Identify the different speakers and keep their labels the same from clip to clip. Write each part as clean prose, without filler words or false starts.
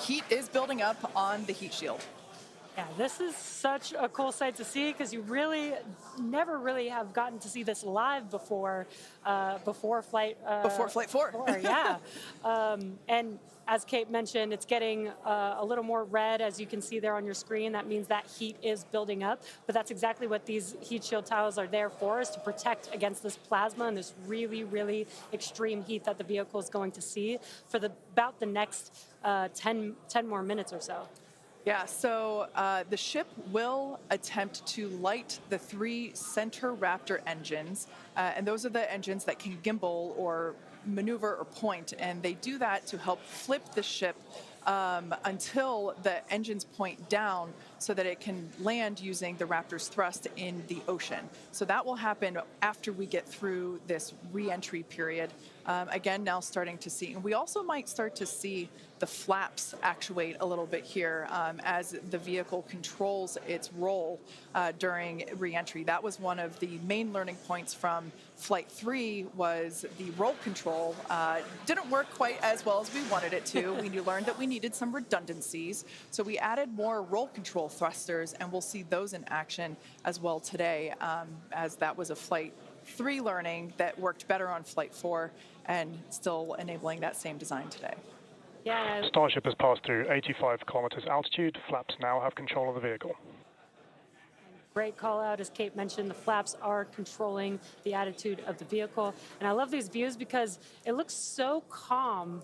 Speaker 1: heat is building up on the heat shield.
Speaker 2: Yeah, this is such a cool sight to see because you really never really have gotten to see this live before flight.
Speaker 1: Before Flight 4.
Speaker 2: Yeah. And as Kate mentioned, it's getting a little more red, as you can see there on your screen. That means that heat is building up, but that's exactly what these heat shield tiles are there for, is to protect against this plasma and this really, really extreme heat that the vehicle is going to see for about the next 10 more minutes or so.
Speaker 1: Yeah, so the ship will attempt to light the 3 center Raptor engines, and those are the engines that can gimbal or maneuver or point, and they do that to help flip the ship until the engines point down so that it can land using the Raptor's thrust in the ocean. So that will happen after we get through this re-entry period. Again, now starting to see, and we also might start to see the flaps actuate a little bit here as the vehicle controls its roll during re-entry. That was one of the main learning points from Flight 3, was the roll control didn't work quite as well as we wanted it to. We learned that we needed some redundancies, so we added more roll control thrusters, and we'll see those in action as well today, as that was a Flight 3 learning that worked better on Flight 4 and still enabling that same design today.
Speaker 2: Yeah.
Speaker 3: Starship has passed through 85 kilometers altitude. Flaps now have control of the vehicle.
Speaker 2: Great call out, as Kate mentioned, the flaps are controlling the attitude of the vehicle. And I love these views because it looks so calm.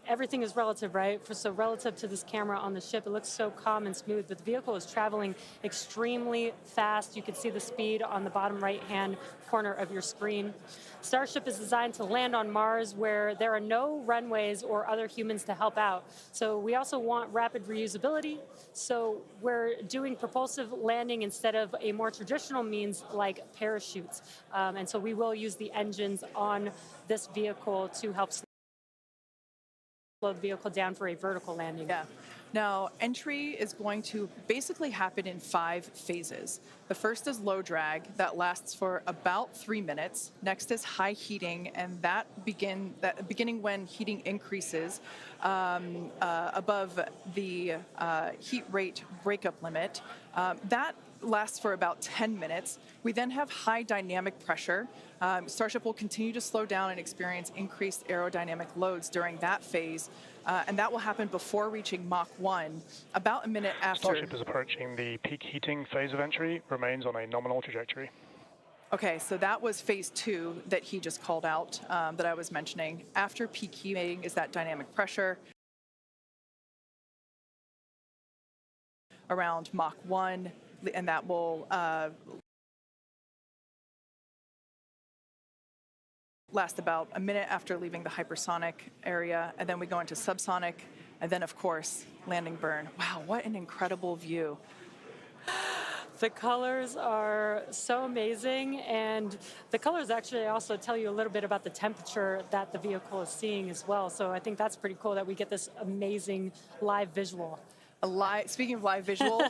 Speaker 2: Everything is relative, right? So relative to this camera on the ship, it looks so calm and smooth, but the vehicle is traveling extremely fast. You can see the speed on the bottom right-hand corner of your screen. Starship is designed to land on Mars, where there are no runways or other humans to help out. So we also want rapid reusability. So we're doing propulsive landing instead of a more traditional means like parachutes. And so we will use the engines on this vehicle to help slow the vehicle down for a vertical landing.
Speaker 1: Yeah. Now, entry is going to basically happen in 5 phases. The first is low drag, that lasts for about 3 minutes. Next is high heating, and beginning when heating increases above the heat rate breakup limit. That lasts for about 10 minutes. We then have high dynamic pressure. Starship will continue to slow down and experience increased aerodynamic loads during that phase, and that will happen before reaching Mach 1, about a minute after.
Speaker 3: Starship is approaching the peak heating phase of entry, remains on a nominal trajectory.
Speaker 1: Okay, so that was phase 2 that he just called out, that I was mentioning. After peak heating is that dynamic pressure around Mach 1, and that will last about a minute after leaving the hypersonic area, and then we go into subsonic, and then, of course, landing burn. Wow, what an incredible view.
Speaker 2: The colors are so amazing, and the colors actually also tell you a little bit about the temperature that the vehicle is seeing as well. So I think that's pretty cool that we get this amazing live visual.
Speaker 1: Speaking of live visual,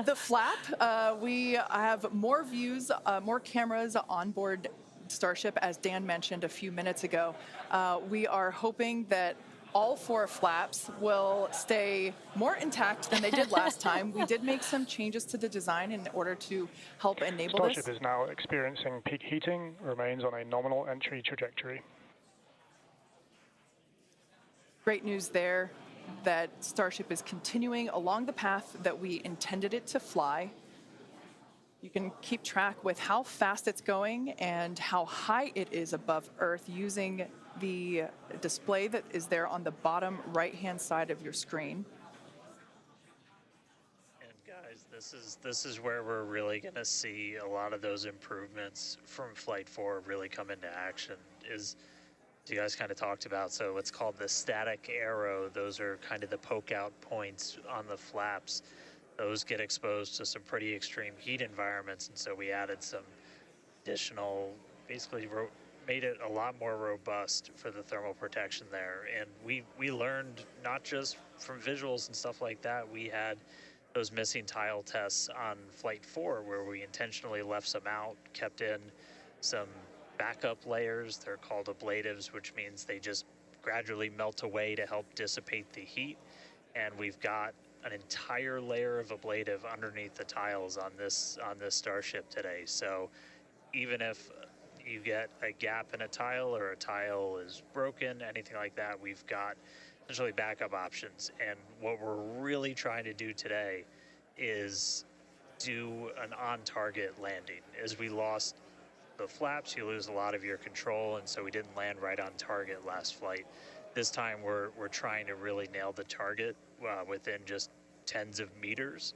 Speaker 1: the flap, we have more views, more cameras on board Starship, as Dan mentioned a few minutes ago. We are hoping that all 4 flaps will stay more intact than they did last time. We did make some changes to the design in order to help enable
Speaker 3: Starship
Speaker 1: this.
Speaker 3: is now experiencing peak heating, remains on a nominal entry trajectory.
Speaker 1: Great news there, that Starship is continuing along the path that we intended it to fly. You can keep track with how fast it's going and how high it is above Earth using the display that is there on the bottom right-hand side of your screen.
Speaker 4: And guys, this is where we're really going to see a lot of those improvements from Flight 4 really come into action. As you guys kind of talked about, so it's called the static arrow. Those are kind of the poke out points on the flaps. Those get exposed to some pretty extreme heat environments, and so we added some additional, basically made it a lot more robust for the thermal protection there. And we learned not just from visuals and stuff like that. We had those missing tile tests on Flight 4 where we intentionally left some out, kept in some backup layers. They're called ablatives, which means they just gradually melt away to help dissipate the heat. and we've got an entire layer of ablative underneath the tiles on this starship today. So even if you get a gap in a tile or a tile is broken, anything like that, we've got essentially backup options. And what we're really trying to do today is do an on-target landing. As we lost the flaps, you lose a lot of your control, and so we didn't land right on target last flight. This time we're trying to really nail the target within just tens of meters,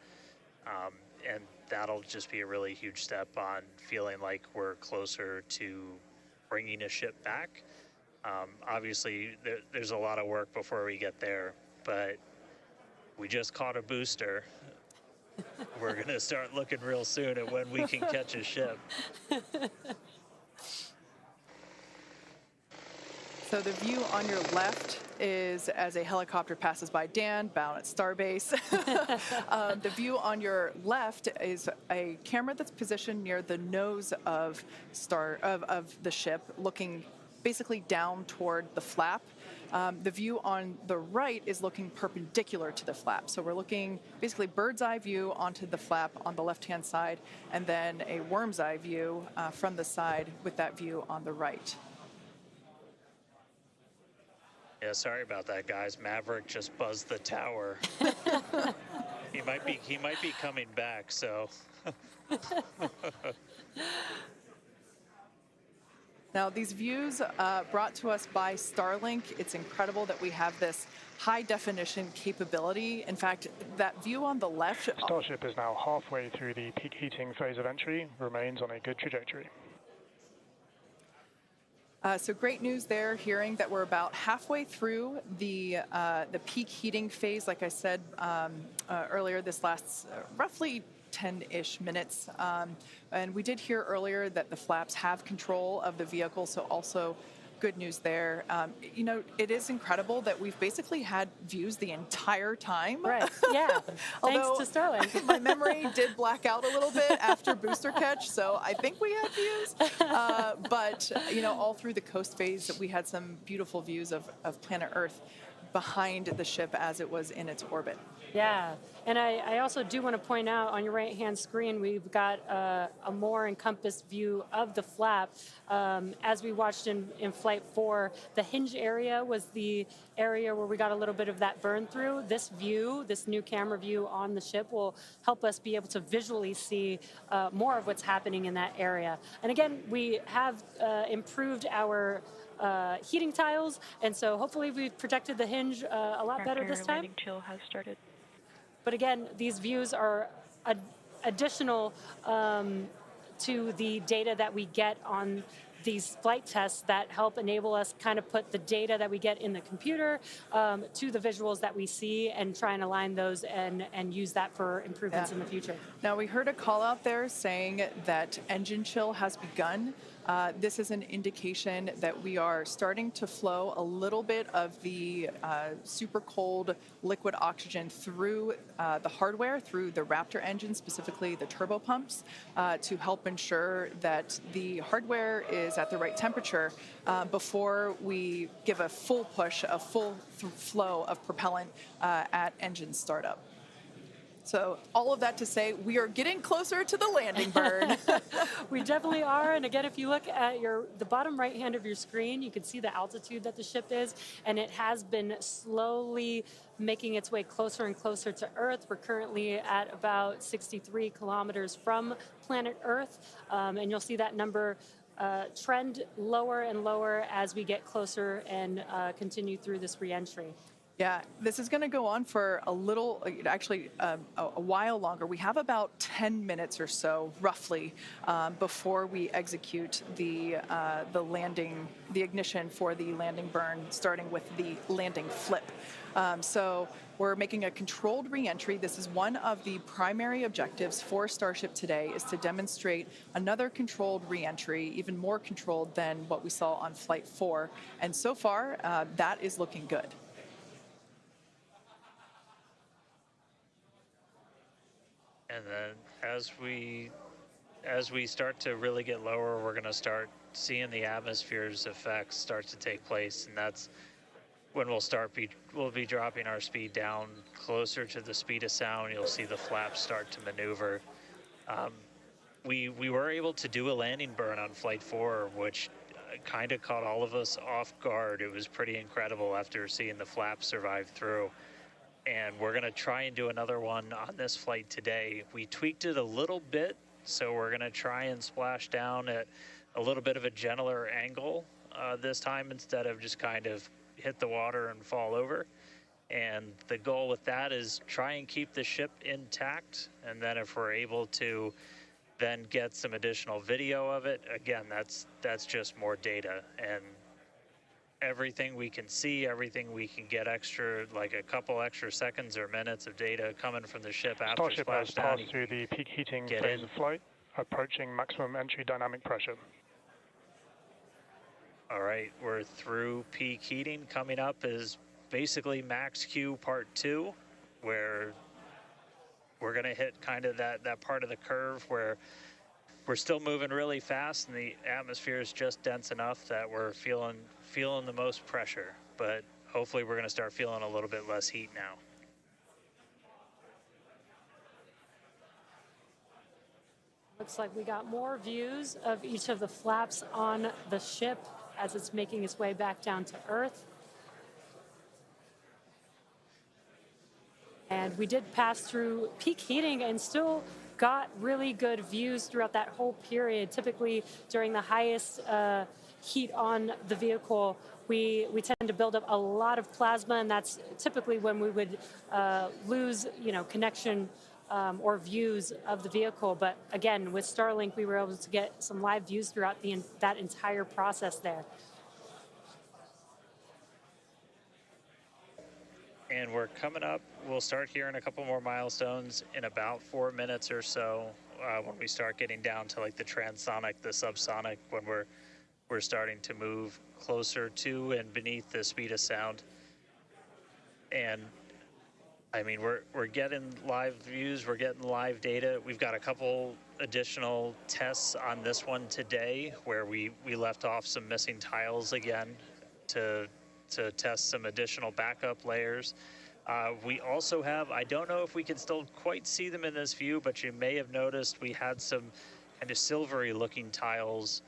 Speaker 4: and that'll just be a really huge step on feeling like we're closer to bringing a ship back. Obviously, there's a lot of work before we get there, but we just caught a booster. We're going to start looking real soon at when we can catch a ship.
Speaker 1: So the view on your left is as a helicopter passes by Dan, bound at Starbase. The view on your left is a camera that's positioned near the nose of the ship, looking basically down toward the flap. The view on the right is looking perpendicular to the flap. So we're looking basically bird's eye view onto the flap on the left-hand side, and then a worm's eye view from the side with that view on the right.
Speaker 4: Yeah, sorry about that, guys. Maverick just buzzed the tower. He might be coming back, so.
Speaker 1: Now, these views brought to us by Starlink. It's incredible that we have this high definition capability. In fact, that view on the left.
Speaker 3: Starship is now halfway through the peak heating phase of entry, remains on a good trajectory.
Speaker 1: So great news there, hearing that we're about halfway through the peak heating phase. Like I said earlier, this lasts roughly 10-ish minutes. And we did hear earlier that the flaps have control of the vehicle, so also good news there. You know, it is incredible that we've basically had views the entire time.
Speaker 2: Right, yeah, thanks to Starlink.
Speaker 1: My memory did black out a little bit after booster catch, so I think we had views. But, you know, all through the coast phase, we had some beautiful views of planet Earth behind the ship as it was in its orbit.
Speaker 2: Yeah, and I also do want to point out on your right-hand screen, we've got a more encompassed view of the flap. As we watched in Flight 4, the hinge area was the area where we got a little bit of that burn through. This view, this new camera view on the ship will help us be able to visually see more of what's happening in that area. And again, we have improved our heating tiles, and so hopefully we've protected the hinge a lot better this time.
Speaker 5: Landing chill has started.
Speaker 2: But again, these views are additional to the data that we get on these flight tests that help enable us kind of put the data that we get in the computer to the visuals that we see and try and align those and use that for improvements in the future.
Speaker 1: Now, we heard a call out there saying that engine chill has begun. This is an indication that we are starting to flow a little bit of the super cold liquid oxygen through the hardware, through the Raptor engine, specifically the turbo pumps, to help ensure that the hardware is at the right temperature before we give a full push, a full flow of propellant at engine startup. So all of that to say, we are getting closer to the landing burn.
Speaker 2: We definitely are. And again, if you look at the bottom right hand of your screen, you can see the altitude that the ship is, and it has been slowly making its way closer and closer to Earth. We're currently at about 63 kilometers from planet Earth, and you'll see that number trend lower and lower as we get closer and continue through this reentry.
Speaker 1: Yeah, this is going to go on for a little, actually a while longer. We have about 10 minutes or so, roughly, before we execute the landing, the ignition for the landing burn, starting with the landing flip. So we're making a controlled reentry. This is one of the primary objectives for Starship today, is to demonstrate another controlled reentry, even more controlled than what we saw on Flight 4. And so far, that is looking good.
Speaker 4: And then as we start to really get lower, we're going to start seeing the atmosphere's effects start to take place, and that's when we'll be dropping our speed down closer to the speed of sound. You'll see the flaps start to maneuver. We were able to do a landing burn on Flight 4, which kind of caught all of us off guard. It was pretty incredible after seeing the flaps survive through. And we're going to try and do another one on this flight today. We tweaked it a little bit, so we're going to try and splash down at a little bit of a gentler angle this time instead of just kind of hit the water and fall over. And the goal with that is try and keep the ship intact, and then if we're able to then get some additional video of it, again, that's just more data. And everything we can see, everything we can get extra, like a couple extra seconds or minutes of data coming from the ship after
Speaker 3: Starship has
Speaker 4: splashdown.
Speaker 3: passed through the peak heating phase of flight, approaching maximum entry dynamic pressure.
Speaker 4: All right, we're through peak heating. Coming up is basically max Q part 2, where we're gonna hit kind of that part of the curve where we're still moving really fast and the atmosphere is just dense enough that we're feeling the most pressure, but hopefully we're gonna start feeling a little bit less heat now.
Speaker 2: Looks like we got more views of each of the flaps on the ship as it's making its way back down to Earth. And we did pass through peak heating and still got really good views throughout that whole period. Typically during the highest heat on the vehicle, we tend to build up a lot of plasma, and that's typically when we would lose, connection or views of the vehicle. But again, with Starlink, we were able to get some live views throughout that entire process there.
Speaker 4: And we're coming up, we'll start hearing a couple more milestones in about 4 minutes or so when we start getting down to like the transonic, the subsonic, when we're starting to move closer to and beneath the speed of sound. And I mean, we're getting live views, we're getting live data. We've got a couple additional tests on this one today where we left off some missing tiles again to test some additional backup layers. We also have, I don't know if we can still quite see them in this view, but you may have noticed we had some kind of silvery looking tiles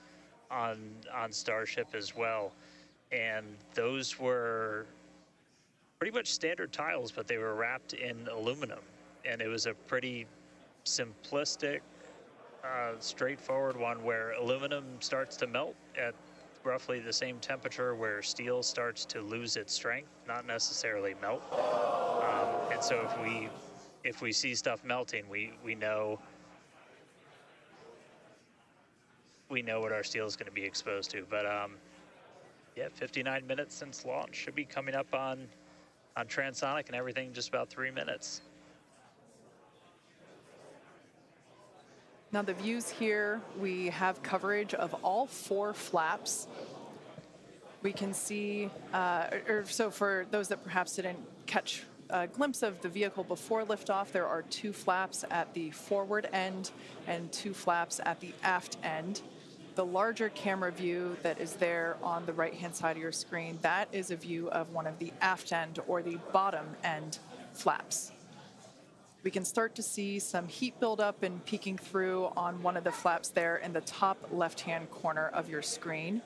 Speaker 4: on Starship as well. And those were pretty much standard tiles, but they were wrapped in aluminum. And it was a pretty simplistic, straightforward one where aluminum starts to melt at roughly the same temperature where steel starts to lose its strength, not necessarily melt. And so if we see stuff melting, we know what our steel is going to be exposed to. But yeah, 59 minutes since launch, should be coming up on transonic and everything in just about 3 minutes.
Speaker 1: Now the views here, we have coverage of all 4 flaps. We can see, so for those that perhaps didn't catch a glimpse of the vehicle before liftoff, there are 2 flaps at the forward end and 2 flaps at the aft end. The larger camera view that is there on the right-hand side of your screen, that is a view of one of the aft end or the bottom end flaps. We can start to see some heat buildup and peeking through on one of the flaps there in the top left-hand corner of your screen.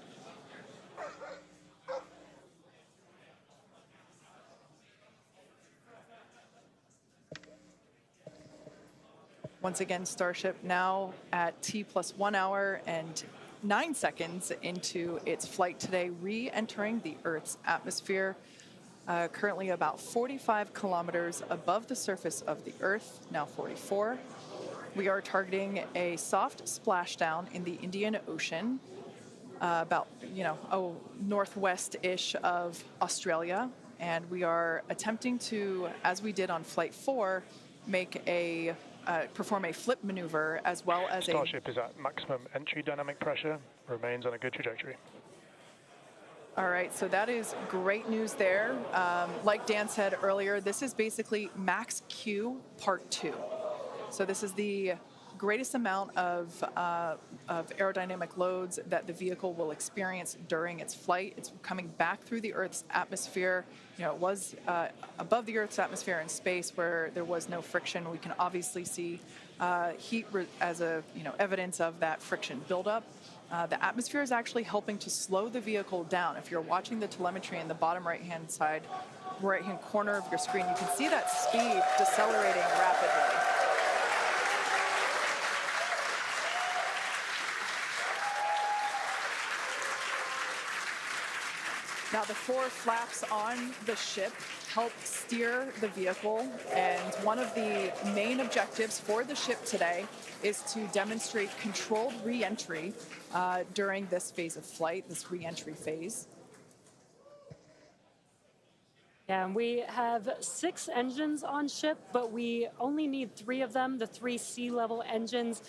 Speaker 1: Once again, Starship now at T+1 hour and 9 seconds into its flight today, re-entering the Earth's atmosphere. Currently about 45 kilometers above the surface of the Earth, now 44. We are targeting a soft splashdown in the Indian Ocean, about, northwest-ish of Australia. And we are attempting to, as we did on Flight 4, perform a flip maneuver as well as
Speaker 3: Starship is at maximum entry dynamic pressure, remains on a good trajectory.
Speaker 1: All right, so that is great news there. Like Dan said earlier, this is basically max Q part 2. So this is the greatest amount of aerodynamic loads that the vehicle will experience during its flight. It's coming back through the Earth's atmosphere. It was above the Earth's atmosphere in space where there was no friction. We can obviously see heat as a evidence of that friction buildup. The atmosphere is actually helping to slow the vehicle down. If you're watching the telemetry in the bottom right-hand corner of your screen, you can see that speed decelerating rapidly. Now, the 4 flaps on the ship help steer the vehicle, and one of the main objectives for the ship today is to demonstrate controlled re-entry during this phase of flight, this re-entry phase.
Speaker 2: Yeah, and we have 6 engines on ship, but we only need 3 of them, the 3 sea-level engines.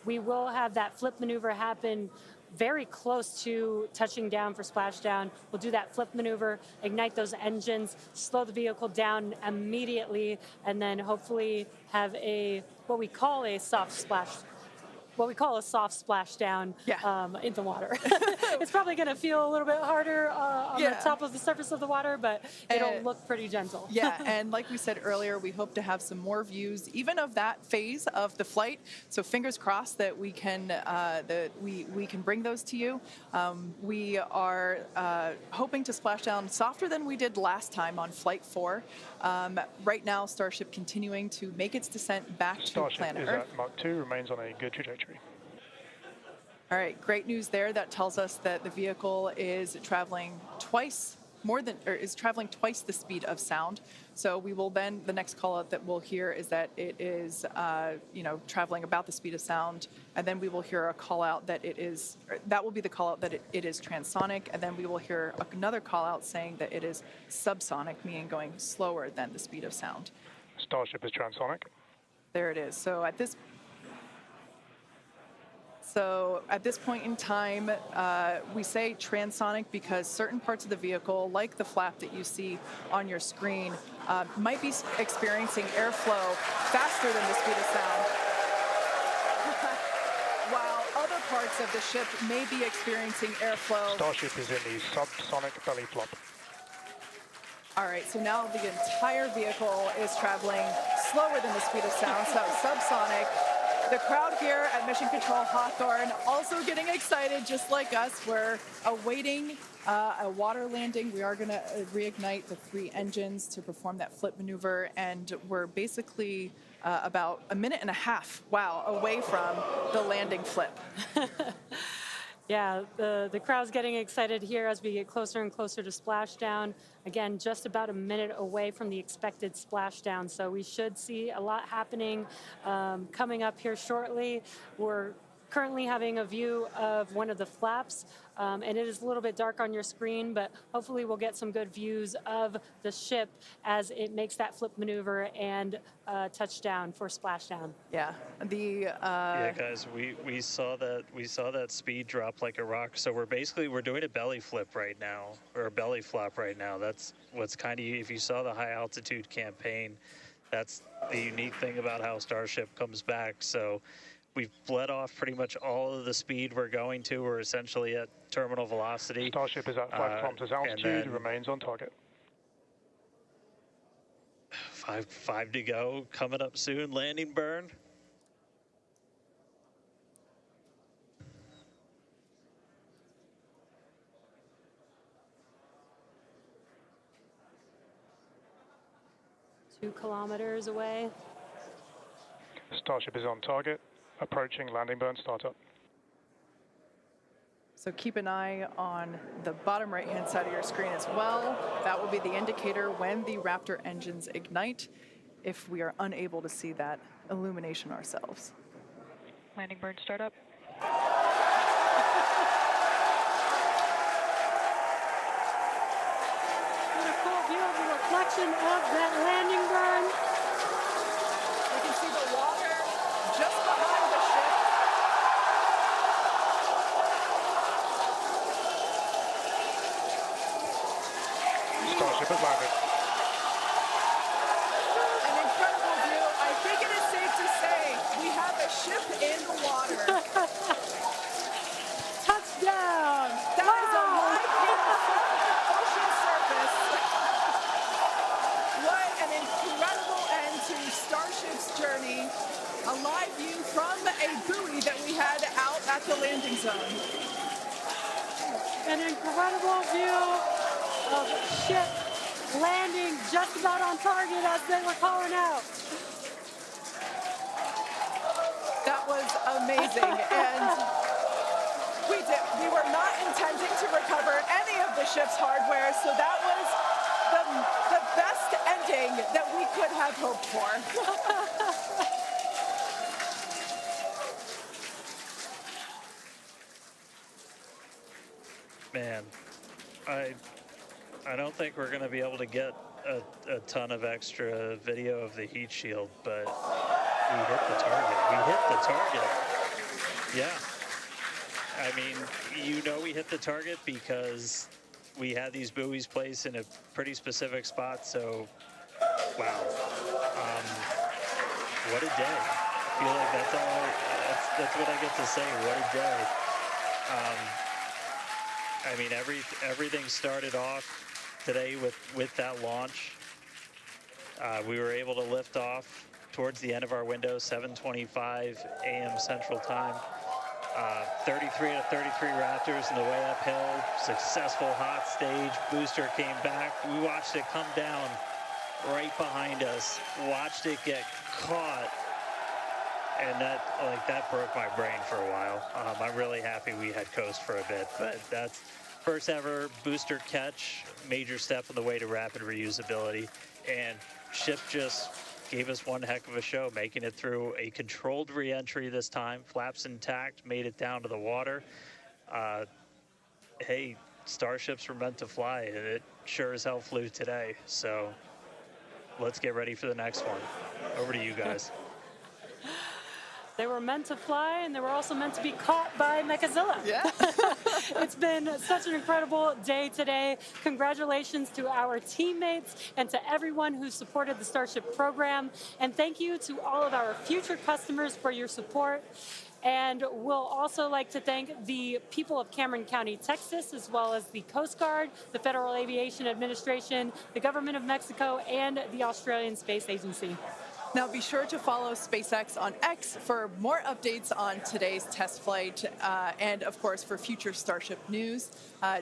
Speaker 2: We will have that flip maneuver happen very close to touching down for splashdown. We'll do that flip maneuver, ignite those engines, slow the vehicle down immediately, and then hopefully have what we call a soft splashdown in the water. It's probably going to feel a little bit harder on the top of the surface of the water, but it'll look pretty gentle.
Speaker 1: Yeah, and like we said earlier, we hope to have some more views, even of that phase of the flight. So fingers crossed that we can bring those to you. We are hoping to splash down softer than we did last time on Flight 4. Right now, Starship continuing to make its descent back to planet Earth.
Speaker 3: Starship is at Mach 2, remains on a good trajectory.
Speaker 1: All right, great news there. That tells us that the vehicle is traveling twice the speed of sound. So we will then, the next call out that we'll hear is that it is, traveling about the speed of sound. And then we will hear a call out that that will be the call out that it is transonic. And then we will hear another call out saying that it is subsonic, meaning going slower than the speed of sound.
Speaker 3: Starship is transonic.
Speaker 1: There it is. So at this point in time, we say transonic because certain parts of the vehicle, like the flap that you see on your screen, might be experiencing airflow faster than the speed of sound, while other parts of the ship may be experiencing airflow.
Speaker 3: Starship is in the subsonic belly flop.
Speaker 1: All right, so now the entire vehicle is traveling slower than the speed of sound, so subsonic. The crowd here at Mission Control Hawthorne also getting excited, just like us. We're awaiting a water landing. We are going to reignite the 3 engines to perform that flip maneuver, and we're basically about a minute and a half, away from the landing flip.
Speaker 2: Yeah, the crowd's getting excited here as we get closer and closer to splashdown. Again, just about a minute away from the expected splashdown, so we should see a lot happening coming up here shortly. We're currently having a view of one of the flaps, and it is a little bit dark on your screen, but hopefully we'll get some good views of the ship as it makes that flip maneuver and touchdown for splashdown.
Speaker 1: Yeah,
Speaker 4: yeah, guys, we saw that speed drop like a rock. So we're doing a belly flip right now, or a belly flop right now. That's what's kind of, if you saw the high altitude campaign, that's the unique thing about how Starship comes back. So we've bled off pretty much all of the speed we're going to. We're essentially at terminal velocity.
Speaker 3: Starship is at 5 kilometers altitude, remains on target.
Speaker 4: 5 to go, coming up soon, landing burn.
Speaker 2: Two kilometers away.
Speaker 3: Starship is on target, approaching landing burn startup.
Speaker 1: So keep an eye on the bottom right-hand side of your screen as well. That will be the indicator when the Raptor engines ignite, if we are unable to see that illumination ourselves.
Speaker 5: Landing burn startup.
Speaker 2: Get a full view of the reflection of that landing burn.
Speaker 1: We can see the water just behind the ship.
Speaker 3: Starship has landed.
Speaker 1: An incredible view. I think it is safe to say we have a check the landing zone.
Speaker 2: An incredible view of ship landing just about on target as they were calling out.
Speaker 1: That was amazing. And we were not intending to recover any of the ship's hardware, so that was the best ending that we could have hoped for.
Speaker 4: Man, I don't think we're going to be able to get a ton of extra video of the heat shield, but we hit the target. We hit the target. Yeah. I mean, you know we hit the target because we had these buoys placed in a pretty specific spot, so wow. What a day. I feel like that's what I get to say. What a day. I mean, everything started off today with that launch. We were able to lift off towards the end of our window, 7:25 a.m. Central Time. 33 out of 33 Raptors in the way uphill. Successful hot stage. Booster came back. We watched it come down right behind us. Watched it get caught. And that broke my brain for a while. I'm really happy we had coast for a bit, but that's first ever booster catch, major step on the way to rapid reusability. And ship just gave us one heck of a show, making it through a controlled re-entry this time, flaps intact, made it down to the water. Hey, starships were meant to fly, and it sure as hell flew today. So let's get ready for the next one. Over to you guys.
Speaker 2: They were meant to fly, and they were also meant to be caught by Mechazilla.
Speaker 1: Yeah.
Speaker 2: It's been such an incredible day today. Congratulations to our teammates and to everyone who supported the Starship program. And thank you to all of our future customers for your support. And we'll also like to thank the people of Cameron County, Texas, as well as the Coast Guard, the Federal Aviation Administration, the Government of Mexico, and the Australian Space Agency.
Speaker 1: Now be sure to follow SpaceX on X for more updates on today's test flight and, of course, for future Starship news.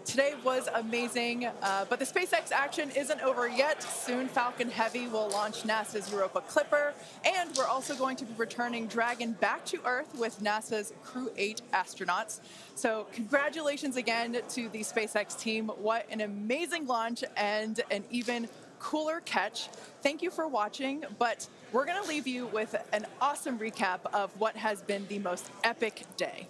Speaker 1: Today was amazing, but the SpaceX action isn't over yet. Soon Falcon Heavy will launch NASA's Europa Clipper, and we're also going to be returning Dragon back to Earth with NASA's Crew 8 astronauts. So congratulations again to the SpaceX team. What an amazing launch and an even cooler catch. Thank you for watching, but we're going to leave you with an awesome recap of what has been the most epic day.